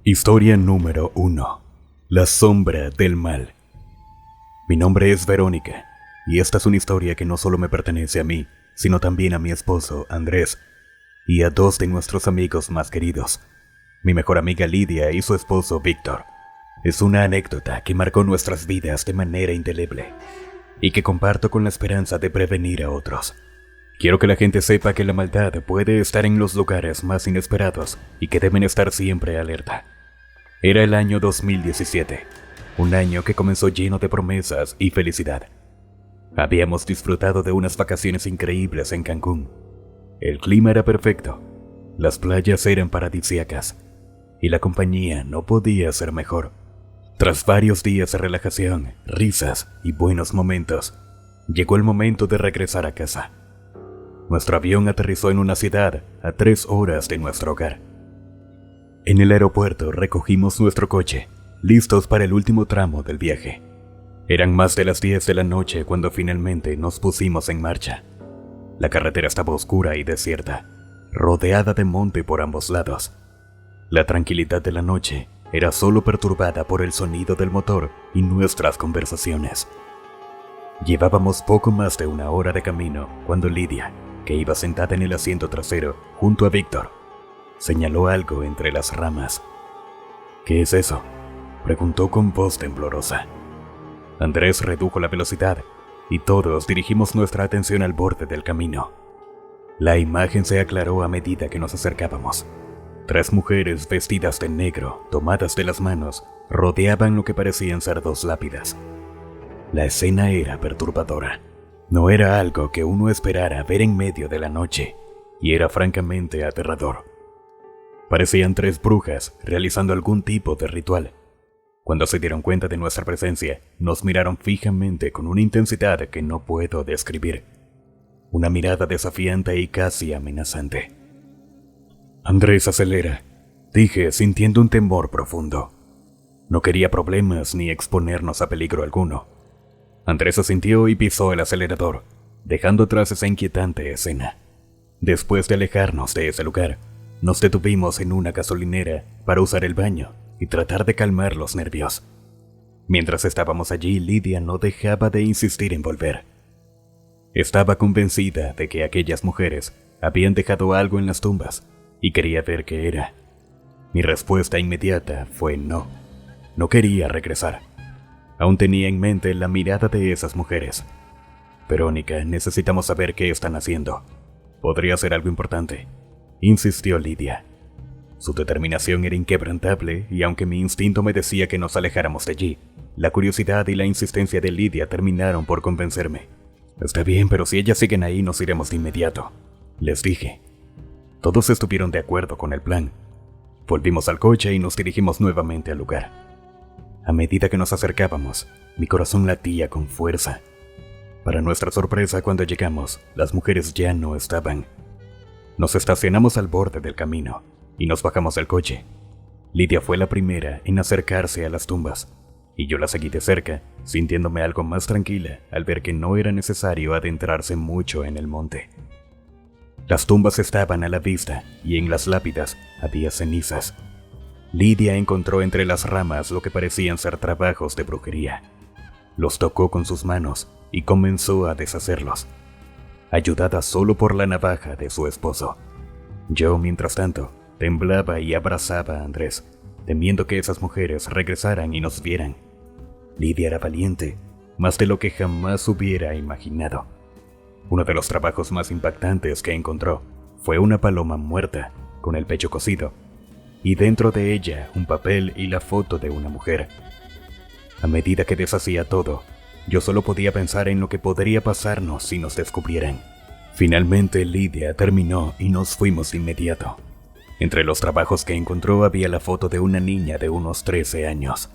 Historia número 1. La sombra del mal. Mi nombre es Verónica, y esta es una historia que no solo me pertenece a mí, sino también a mi esposo, Andrés, y a dos de nuestros amigos más queridos, mi mejor amiga Lidia y su esposo Víctor. Es una anécdota que marcó nuestras vidas de manera indeleble, y que comparto con la esperanza de prevenir a otros. Quiero que la gente sepa que la maldad puede estar en los lugares más inesperados y que deben estar siempre alerta. Era el año 2017, un año que comenzó lleno de promesas y felicidad. Habíamos disfrutado de unas vacaciones increíbles en Cancún. El clima era perfecto, las playas eran paradisíacas y la compañía no podía ser mejor. Tras varios días de relajación, risas y buenos momentos, llegó el momento de regresar a casa. Nuestro avión aterrizó en una ciudad a 3 horas de nuestro hogar. En el aeropuerto recogimos nuestro coche, listos para el último tramo del viaje. Eran más de las 10 de la noche cuando finalmente nos pusimos en marcha. La carretera estaba oscura y desierta, rodeada de monte por ambos lados. La tranquilidad de la noche era solo perturbada por el sonido del motor y nuestras conversaciones. Llevábamos poco más de 1 hora de camino cuando Lidia, que iba sentada en el asiento trasero junto a Víctor, señaló algo entre las ramas. ¿Qué es eso?, preguntó con voz temblorosa. Andrés redujo la velocidad y todos dirigimos nuestra atención al borde del camino. La imagen se aclaró a medida que nos acercábamos. 3 mujeres vestidas de negro, tomadas de las manos, rodeaban lo que parecían ser 2 lápidas. La escena era perturbadora. No era algo que uno esperara ver en medio de la noche, y era francamente aterrador. Parecían 3 brujas realizando algún tipo de ritual. Cuando se dieron cuenta de nuestra presencia, nos miraron fijamente con una intensidad que no puedo describir. Una mirada desafiante y casi amenazante. «Andrés, acelera», dije sintiendo un temor profundo. No quería problemas ni exponernos a peligro alguno. Andrés asintió y pisó el acelerador, dejando atrás esa inquietante escena. Después de alejarnos de ese lugar, nos detuvimos en una gasolinera para usar el baño y tratar de calmar los nervios. Mientras estábamos allí, Lidia no dejaba de insistir en volver. Estaba convencida de que aquellas mujeres habían dejado algo en las tumbas y quería ver qué era. Mi respuesta inmediata fue no. No quería regresar. Aún tenía en mente la mirada de esas mujeres. «Verónica, necesitamos saber qué están haciendo. Podría ser algo importante», insistió Lidia. Su determinación era inquebrantable y aunque mi instinto me decía que nos alejáramos de allí, la curiosidad y la insistencia de Lidia terminaron por convencerme. «Está bien, pero si ellas siguen ahí nos iremos de inmediato», les dije. Todos estuvieron de acuerdo con el plan. Volvimos al coche y nos dirigimos nuevamente al lugar. A medida que nos acercábamos, mi corazón latía con fuerza. Para nuestra sorpresa, cuando llegamos, las mujeres ya no estaban. Nos estacionamos al borde del camino y nos bajamos del coche. Lidia fue la primera en acercarse a las tumbas, y yo la seguí de cerca, sintiéndome algo más tranquila al ver que no era necesario adentrarse mucho en el monte. Las tumbas estaban a la vista y en las lápidas había cenizas. Lidia encontró entre las ramas lo que parecían ser trabajos de brujería. Los tocó con sus manos y comenzó a deshacerlos, ayudada solo por la navaja de su esposo. Yo, mientras tanto, temblaba y abrazaba a Andrés, temiendo que esas mujeres regresaran y nos vieran. Lidia era valiente, más de lo que jamás hubiera imaginado. Uno de los trabajos más impactantes que encontró fue una paloma muerta, con el pecho cocido, y dentro de ella un papel y la foto de una mujer. A medida que deshacía todo, yo solo podía pensar en lo que podría pasarnos si nos descubrieran. Finalmente Lidia terminó y nos fuimos de inmediato. Entre los trabajos que encontró había la foto de una niña de unos 13 años,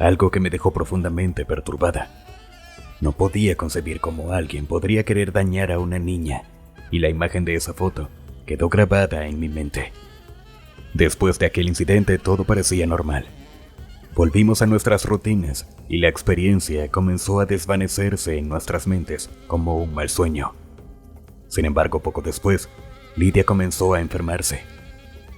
algo que me dejó profundamente perturbada. No podía concebir cómo alguien podría querer dañar a una niña, y la imagen de esa foto quedó grabada en mi mente. Después de aquel incidente todo parecía normal. Volvimos a nuestras rutinas y la experiencia comenzó a desvanecerse en nuestras mentes como un mal sueño. Sin embargo, poco después, Lidia comenzó a enfermarse.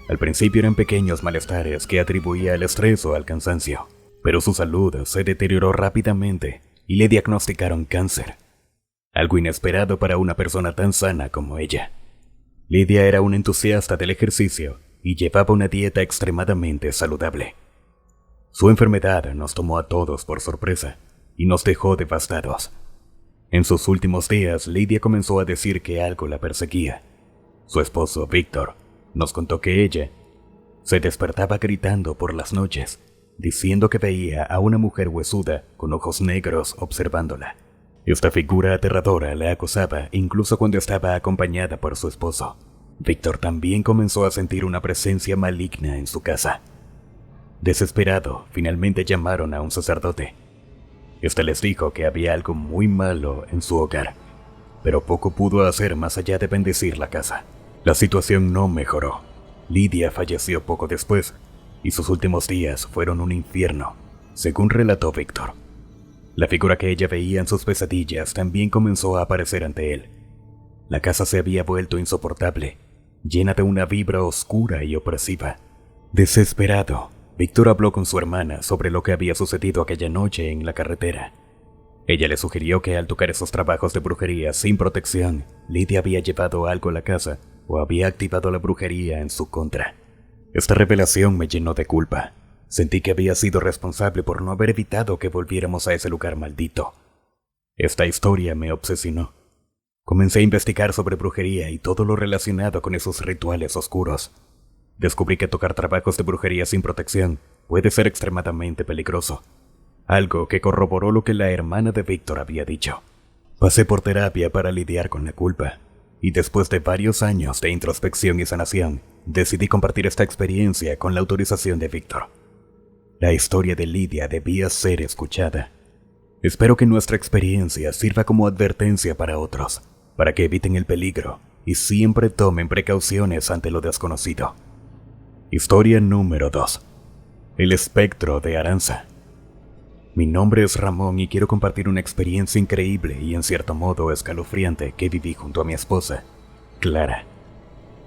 Al principio eran pequeños malestares que atribuía al estrés o al cansancio, pero su salud se deterioró rápidamente y le diagnosticaron cáncer. Algo inesperado para una persona tan sana como ella. Lidia era una entusiasta del ejercicio y llevaba una dieta extremadamente saludable. Su enfermedad nos tomó a todos por sorpresa y nos dejó devastados. En sus últimos días, Lidia comenzó a decir que algo la perseguía. Su esposo, Víctor, nos contó que ella se despertaba gritando por las noches, diciendo que veía a una mujer huesuda con ojos negros observándola. Esta figura aterradora la acosaba incluso cuando estaba acompañada por su esposo. Víctor también comenzó a sentir una presencia maligna en su casa. Desesperado, finalmente llamaron a un sacerdote. Este les dijo que había algo muy malo en su hogar, pero poco pudo hacer más allá de bendecir la casa. La situación no mejoró. Lidia falleció poco después, y sus últimos días fueron un infierno, según relató Víctor. La figura que ella veía en sus pesadillas también comenzó a aparecer ante él. La casa se había vuelto insoportable, llena de una vibra oscura y opresiva. Desesperado, Víctor habló con su hermana sobre lo que había sucedido aquella noche en la carretera. Ella le sugirió que al tocar esos trabajos de brujería sin protección, Lidia había llevado algo a la casa o había activado la brujería en su contra. Esta revelación me llenó de culpa. Sentí que había sido responsable por no haber evitado que volviéramos a ese lugar maldito. Esta historia me obsesionó. Comencé a investigar sobre brujería y todo lo relacionado con esos rituales oscuros. Descubrí que tocar trabajos de brujería sin protección puede ser extremadamente peligroso. Algo que corroboró lo que la hermana de Víctor había dicho. Pasé por terapia para lidiar con la culpa, y después de varios años de introspección y sanación, decidí compartir esta experiencia con la autorización de Víctor. La historia de Lidia debía ser escuchada. Espero que nuestra experiencia sirva como advertencia para otros, para que eviten el peligro y siempre tomen precauciones ante lo desconocido. Historia número 2. El espectro de Aranza. Mi nombre es Ramón y quiero compartir una experiencia increíble y en cierto modo escalofriante que viví junto a mi esposa, Clara.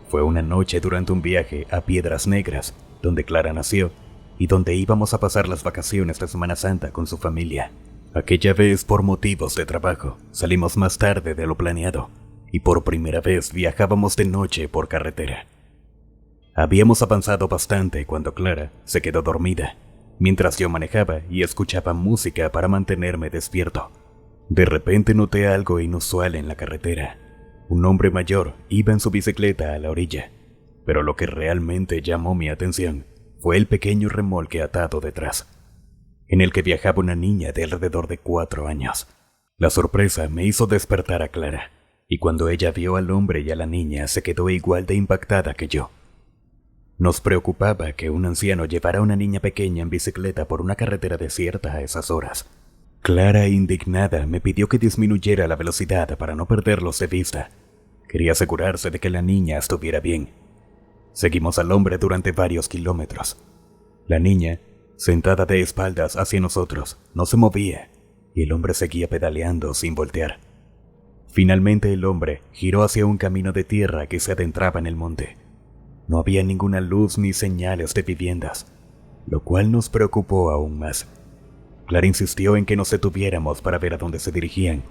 Fue una noche durante un viaje a Piedras Negras, donde Clara nació, y donde íbamos a pasar las vacaciones de Semana Santa con su familia. Aquella vez, por motivos de trabajo, salimos más tarde de lo planeado, y por primera vez viajábamos de noche por carretera. Habíamos avanzado bastante cuando Clara se quedó dormida, mientras yo manejaba y escuchaba música para mantenerme despierto. De repente noté algo inusual en la carretera. Un hombre mayor iba en su bicicleta a la orilla, pero lo que realmente llamó mi atención fue el pequeño remolque atado detrás, en el que viajaba una niña de alrededor de 4 años. La sorpresa me hizo despertar a Clara, y cuando ella vio al hombre y a la niña se quedó igual de impactada que yo. Nos preocupaba que un anciano llevara a una niña pequeña en bicicleta por una carretera desierta a esas horas. Clara, indignada, me pidió que disminuyera la velocidad para no perderlos de vista. Quería asegurarse de que la niña estuviera bien. Seguimos al hombre durante varios kilómetros. La niña, sentada de espaldas hacia nosotros, no se movía, y el hombre seguía pedaleando sin voltear. Finalmente el hombre giró hacia un camino de tierra que se adentraba en el monte. No había ninguna luz ni señales de viviendas, lo cual nos preocupó aún más. Clara insistió en que nos detuviéramos para ver a dónde se dirigían.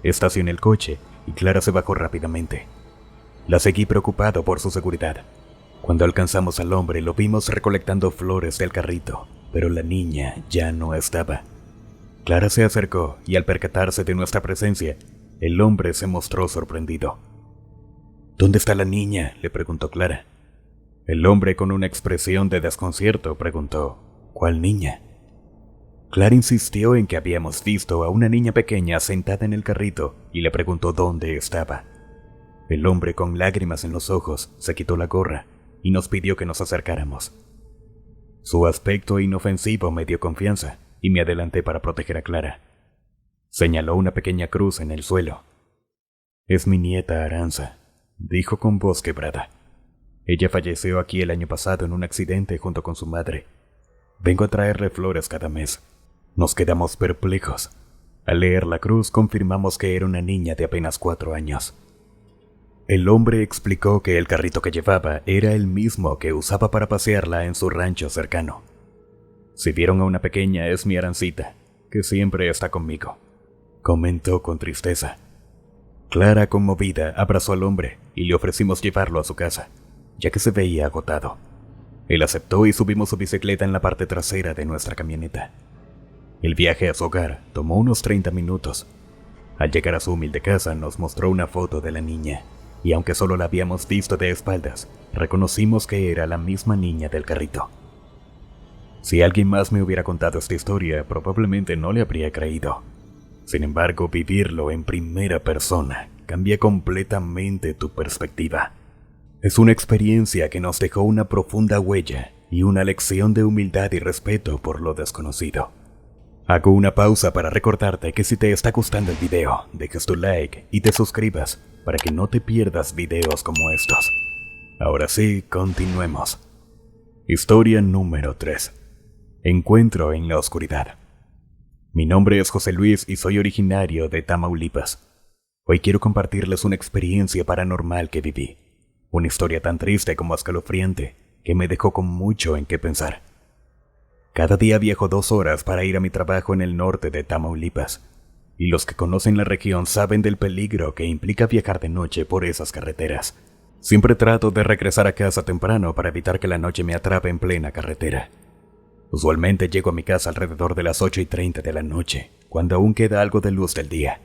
Estacioné el coche y Clara se bajó rápidamente. La seguí preocupado por su seguridad. Cuando alcanzamos al hombre lo vimos recolectando flores del carrito, pero la niña ya no estaba. Clara se acercó y al percatarse de nuestra presencia, el hombre se mostró sorprendido. ¿Dónde está la niña?, le preguntó Clara. El hombre, con una expresión de desconcierto, preguntó: ¿Cuál niña? Clara insistió en que habíamos visto a una niña pequeña sentada en el carrito y le preguntó dónde estaba. El hombre, con lágrimas en los ojos, se quitó la gorra y nos pidió que nos acercáramos. Su aspecto inofensivo me dio confianza y me adelanté para proteger a Clara. Señaló una pequeña cruz en el suelo. «Es mi nieta Aranza», dijo con voz quebrada. «Ella falleció aquí el año pasado en un accidente junto con su madre. Vengo a traerle flores cada mes». Nos quedamos perplejos. Al leer la cruz confirmamos que era una niña de apenas 4 años. El hombre explicó que el carrito que llevaba era el mismo que usaba para pasearla en su rancho cercano. Si vieron a una pequeña es mi Arancita, que siempre está conmigo, comentó con tristeza. Clara, conmovida, abrazó al hombre y le ofrecimos llevarlo a su casa, ya que se veía agotado. Él aceptó y subimos su bicicleta en la parte trasera de nuestra camioneta. El viaje a su hogar tomó unos 30 minutos. Al llegar a su humilde casa nos mostró una foto de la niña, y aunque solo la habíamos visto de espaldas, reconocimos que era la misma niña del carrito. Si alguien más me hubiera contado esta historia, probablemente no le habría creído. Sin embargo, vivirlo en primera persona cambia completamente tu perspectiva. Es una experiencia que nos dejó una profunda huella y una lección de humildad y respeto por lo desconocido. Hago una pausa para recordarte que si te está gustando el video, dejes tu like y te suscribas para que no te pierdas videos como estos. Ahora sí, continuemos. Historia número 3. Encuentro en la oscuridad. Mi nombre es José Luis y soy originario de Tamaulipas. Hoy quiero compartirles una experiencia paranormal que viví. Una historia tan triste como escalofriante que me dejó con mucho en qué pensar. Cada día viajo 2 horas para ir a mi trabajo en el norte de Tamaulipas, y los que conocen la región saben del peligro que implica viajar de noche por esas carreteras. Siempre trato de regresar a casa temprano para evitar que la noche me atrape en plena carretera. Usualmente llego a mi casa alrededor de las 8:30 de la noche, cuando aún queda algo de luz del día.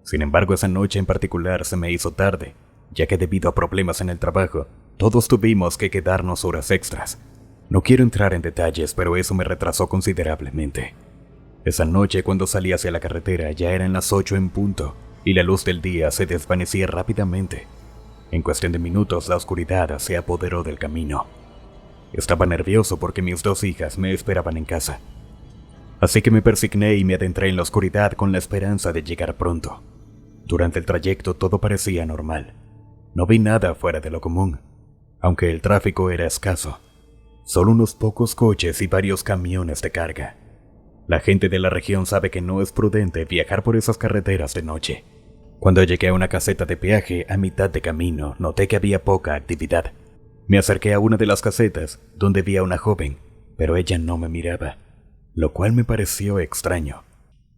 Sin embargo, esa noche en particular se me hizo tarde, ya que debido a problemas en el trabajo, todos tuvimos que quedarnos horas extras. No quiero entrar en detalles, pero eso me retrasó considerablemente. Esa noche, cuando salí hacia la carretera, ya eran las 8 en punto, y la luz del día se desvanecía rápidamente. En cuestión de minutos, la oscuridad se apoderó del camino. Estaba nervioso porque mis 2 hijas me esperaban en casa. Así que me persigné y me adentré en la oscuridad con la esperanza de llegar pronto. Durante el trayecto todo parecía normal. No vi nada fuera de lo común, aunque el tráfico era escaso. Solo unos pocos coches y varios camiones de carga. La gente de la región sabe que no es prudente viajar por esas carreteras de noche. Cuando llegué a una caseta de peaje, a mitad de camino, noté que había poca actividad. Me acerqué a una de las casetas, donde vi a una joven, pero ella no me miraba, lo cual me pareció extraño.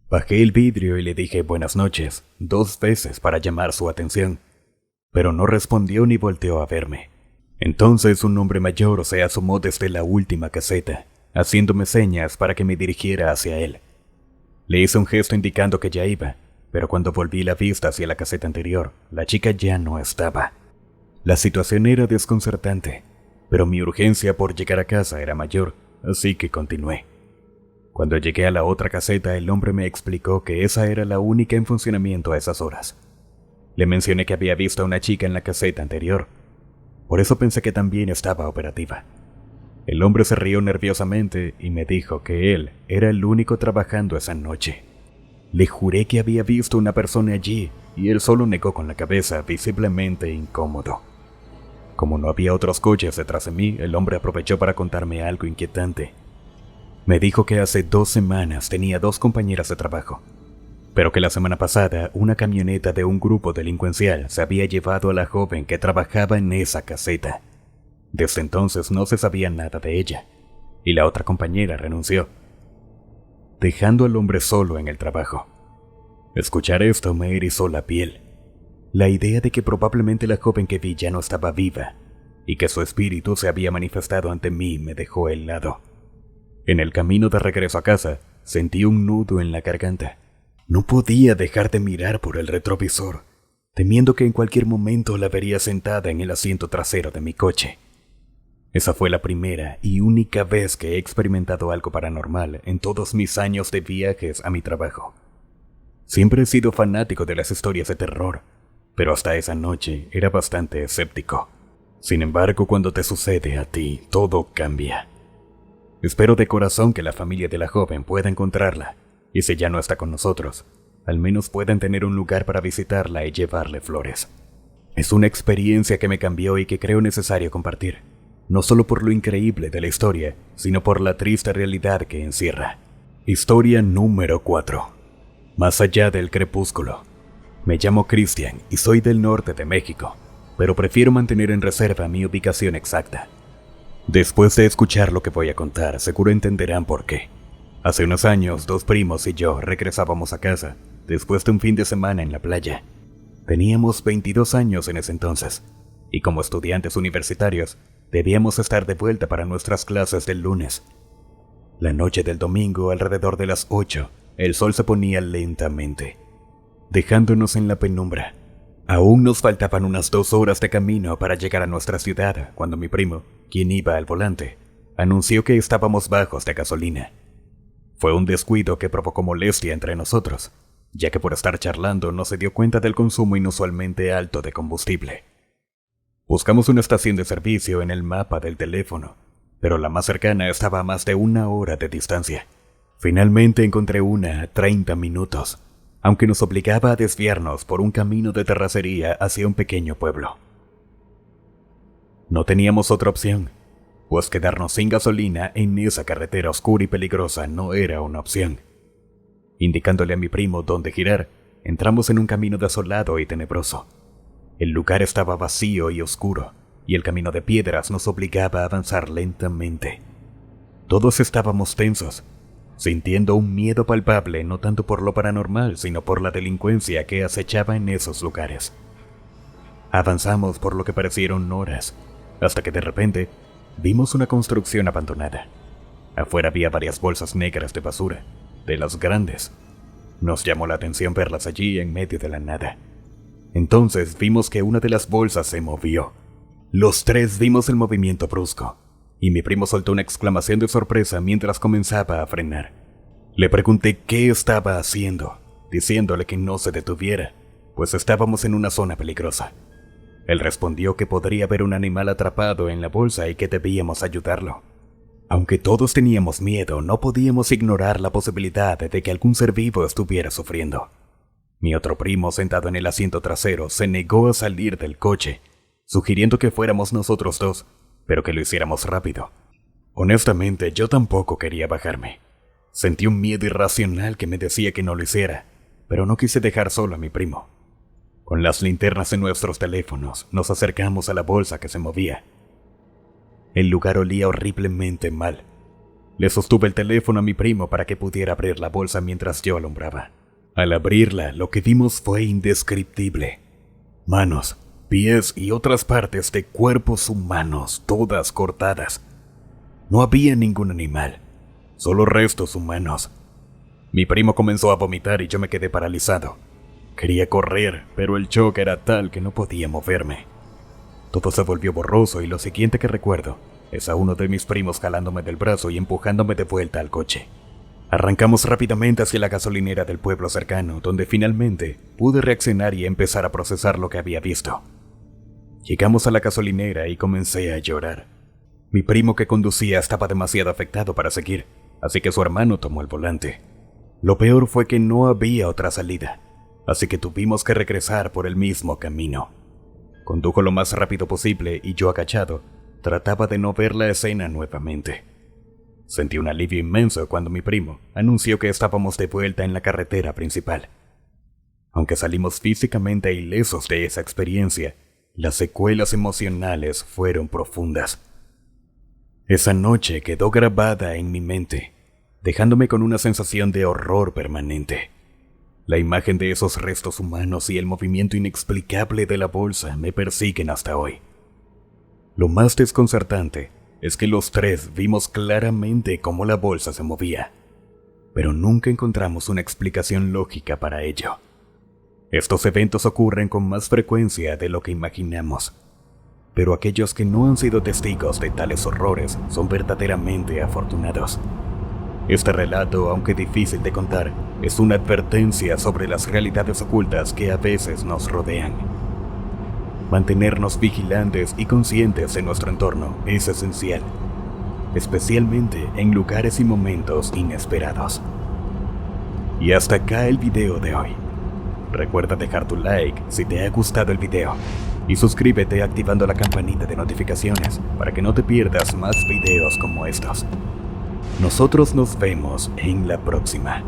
Bajé el vidrio y le dije buenas noches 2 veces para llamar su atención, pero no respondió ni volteó a verme. Entonces un hombre mayor se asomó desde la última caseta, haciéndome señas para que me dirigiera hacia él. Le hice un gesto indicando que ya iba, pero cuando volví la vista hacia la caseta anterior, la chica ya no estaba. La situación era desconcertante, pero mi urgencia por llegar a casa era mayor, así que continué. Cuando llegué a la otra caseta, el hombre me explicó que esa era la única en funcionamiento a esas horas. Le mencioné que había visto a una chica en la caseta anterior. Por eso pensé que también estaba operativa. El hombre se rió nerviosamente y me dijo que él era el único trabajando esa noche. Le juré que había visto una persona allí y él solo negó con la cabeza, visiblemente incómodo. Como no había otros coches detrás de mí, el hombre aprovechó para contarme algo inquietante. Me dijo que hace 2 semanas tenía 2 compañeras de trabajo, pero que la semana pasada una camioneta de un grupo delincuencial se había llevado a la joven que trabajaba en esa caseta. Desde entonces no se sabía nada de ella, y la otra compañera renunció, dejando al hombre solo en el trabajo. Escuchar esto me erizó la piel. La idea de que probablemente la joven que vi ya no estaba viva, y que su espíritu se había manifestado ante mí me dejó helado. En el camino de regreso a casa, sentí un nudo en la garganta. No podía dejar de mirar por el retrovisor, temiendo que en cualquier momento la vería sentada en el asiento trasero de mi coche. Esa fue la primera y única vez que he experimentado algo paranormal en todos mis años de viajes a mi trabajo. Siempre he sido fanático de las historias de terror, pero hasta esa noche era bastante escéptico. Sin embargo, cuando te sucede a ti, todo cambia. Espero de corazón que la familia de la joven pueda encontrarla, y si ya no está con nosotros, al menos puedan tener un lugar para visitarla y llevarle flores. Es una experiencia que me cambió y que creo necesario compartir, no solo por lo increíble de la historia, sino por la triste realidad que encierra. Historia número 4. Más allá del crepúsculo. Me llamo Cristian y soy del norte de México, pero prefiero mantener en reserva mi ubicación exacta. Después de escuchar lo que voy a contar, seguro entenderán por qué. Hace unos años, 2 primos y yo regresábamos a casa, después de un fin de semana en la playa. Teníamos 22 años en ese entonces, y como estudiantes universitarios, debíamos estar de vuelta para nuestras clases del lunes. La noche del domingo, alrededor de las 8, el sol se ponía lentamente, dejándonos en la penumbra. Aún nos faltaban unas 2 horas de camino para llegar a nuestra ciudad, cuando mi primo, quien iba al volante, anunció que estábamos bajos de gasolina. Fue un descuido que provocó molestia entre nosotros, ya que por estar charlando no se dio cuenta del consumo inusualmente alto de combustible. Buscamos una estación de servicio en el mapa del teléfono, pero la más cercana estaba a más de 1 hora de distancia. Finalmente encontré una a 30 minutos, aunque nos obligaba a desviarnos por un camino de terracería hacia un pequeño pueblo. No teníamos otra opción, pues quedarnos sin gasolina en esa carretera oscura y peligrosa no era una opción. Indicándole a mi primo dónde girar, entramos en un camino desolado y tenebroso. El lugar estaba vacío y oscuro, y el camino de piedras nos obligaba a avanzar lentamente. Todos estábamos tensos, sintiendo un miedo palpable no tanto por lo paranormal, sino por la delincuencia que acechaba en esos lugares. Avanzamos por lo que parecieron horas, hasta que de repente vimos una construcción abandonada. Afuera había varias bolsas negras de basura, de las grandes. Nos llamó la atención verlas allí en medio de la nada. Entonces vimos que una de las bolsas se movió. Los 3 vimos el movimiento brusco, y mi primo soltó una exclamación de sorpresa mientras comenzaba a frenar. Le pregunté qué estaba haciendo, diciéndole que no se detuviera, pues estábamos en una zona peligrosa. Él respondió que podría haber un animal atrapado en la bolsa y que debíamos ayudarlo. Aunque todos teníamos miedo, no podíamos ignorar la posibilidad de que algún ser vivo estuviera sufriendo. Mi otro primo, sentado en el asiento trasero, se negó a salir del coche, sugiriendo que fuéramos nosotros 2, pero que lo hiciéramos rápido. Honestamente, yo tampoco quería bajarme. Sentí un miedo irracional que me decía que no lo hiciera, pero no quise dejar solo a mi primo. Con las linternas en nuestros teléfonos, nos acercamos a la bolsa que se movía. El lugar olía horriblemente mal. Le sostuve el teléfono a mi primo para que pudiera abrir la bolsa mientras yo alumbraba. Al abrirla, lo que vimos fue indescriptible. Manos, pies y otras partes de cuerpos humanos, todas cortadas. No había ningún animal, solo restos humanos. Mi primo comenzó a vomitar y yo me quedé paralizado. Quería correr, pero el shock era tal que no podía moverme. Todo se volvió borroso y lo siguiente que recuerdo es a uno de mis primos jalándome del brazo y empujándome de vuelta al coche. Arrancamos rápidamente hacia la gasolinera del pueblo cercano, donde finalmente pude reaccionar y empezar a procesar lo que había visto. Llegamos a la gasolinera y comencé a llorar. Mi primo que conducía estaba demasiado afectado para seguir, así que su hermano tomó el volante. Lo peor fue que no había otra salida, así que tuvimos que regresar por el mismo camino. Condujo lo más rápido posible y yo, agachado, trataba de no ver la escena nuevamente. Sentí un alivio inmenso cuando mi primo anunció que estábamos de vuelta en la carretera principal. Aunque salimos físicamente ilesos de esa experiencia, las secuelas emocionales fueron profundas. Esa noche quedó grabada en mi mente, dejándome con una sensación de horror permanente. La imagen de esos restos humanos y el movimiento inexplicable de la bolsa me persiguen hasta hoy. Lo más desconcertante es que los 3 vimos claramente cómo la bolsa se movía, pero nunca encontramos una explicación lógica para ello. Estos eventos ocurren con más frecuencia de lo que imaginamos, pero aquellos que no han sido testigos de tales horrores son verdaderamente afortunados. Este relato, aunque difícil de contar, es una advertencia sobre las realidades ocultas que a veces nos rodean. Mantenernos vigilantes y conscientes de nuestro entorno es esencial, especialmente en lugares y momentos inesperados. Y hasta acá el video de hoy. Recuerda dejar tu like si te ha gustado el video y suscríbete activando la campanita de notificaciones para que no te pierdas más videos como estos. Nosotros nos vemos en la próxima.